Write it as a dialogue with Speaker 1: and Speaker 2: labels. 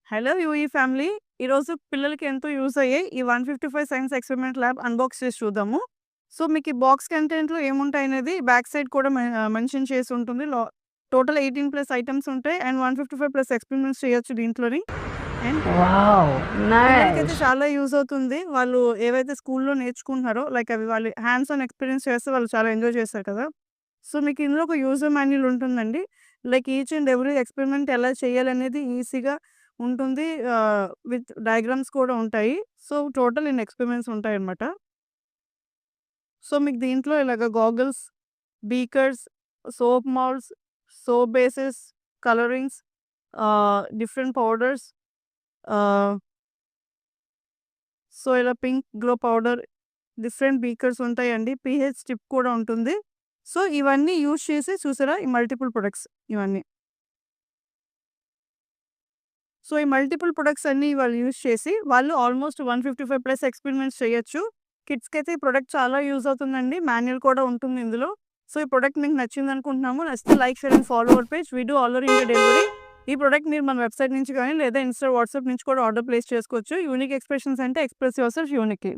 Speaker 1: Hello UE family. ఈరోజు పిల్లలకి ఎంతో యూజ్ అయ్యే ఈ 155 సైన్స్ ఎక్స్పెరిమెంట్ ల్యాబ్ అన్బాక్స్ చేసి చూద్దాము. సో, మీకు ఈ బాక్స్ కంటెంట్‌లో ఏముంటాయనేది బ్యాక్ సైడ్ కూడా మెన్షన్ చేసి ఉంటుంది. టోటల్ 18+ ఐటెమ్స్ ఉంటాయి. అండ్ 155+ ఎక్స్పెరిమెంట్స్ చేయొచ్చు దీంట్లోని. And
Speaker 2: wow!
Speaker 1: పిల్లలకైతే
Speaker 2: నైస్.
Speaker 1: చాలా యూజ్ అవుతుంది. వాళ్ళు ఏవైతే స్కూల్‌లో నేర్చుకుంటున్నారో లైక్ అవి వాళ్ళు హ్యాండ్స్ ఆన్ ఎక్స్‌పీరియన్స్ చేస్తే వాళ్ళు చాలా ఎంజాయ్ చేస్తారు కదా! సో, మీకు ఇందులో ఒక యూజర్ మాన్యుల్ ఉంటుందండి. Like each and every experiment ఎలా చేయాలనేది ఈజీగా ఉంటుంది. విత్ డయాగ్రామ్స్ కూడా ఉంటాయి. సో, టోటల్ ఇన్ని ఎక్స్‌పెరిమెంట్స్ ఉంటాయన్నమాట. సో, మీకు దీంట్లో ఇలాగ goggles, beakers, soap moulds, soap bases, colourings, different powders, ఆహ్, సో, ఇలా pink glow powder, different beakers ఉంటాయండి. పీహెచ్ స్ట్రిప్ కూడా ఉంటుంది. సో, ఇవన్నీ యూజ్ చేసి చూసారా ఈ మల్టిపుల్ ప్రొడక్ట్స్ ఇవన్నీ. సో, ఈ మల్టిపుల్ ప్రొడక్ట్స్ అన్నీ వాళ్ళు యూజ్ చేసి వాళ్ళు ఆల్మోస్ట్ 155+ ఎక్స్పెరిమెంట్స్ చేయొచ్చు. కిడ్స్‌కైతే ఈ ప్రొడక్ట్ చాలా యూజ్ అవుతుందండి. మాన్యువల్ కూడా ఉంటుంది ఇందులో. సో, ఈ ప్రొడక్ట్ మీకు నచ్చిందనుకుంటున్నాము. నచ్చితే like, share and follow our page. We do all over India delivery. ఈ ప్రొడక్ట్ మీరు మన వెబ్‌సైట్ నుంచి గానీ లేదా ఇన్‌స్టా, వాట్సాప్ నుంచి కూడా ఆర్డర్ ప్లేస్ చేసుకోవచ్చు. యూనిక్ ఎక్స్‌ప్రెషన్స్ అంటే ఎక్స్‌ప్రెస్ యువర్‌సెల్ఫ్ యూనిక్‌లీ.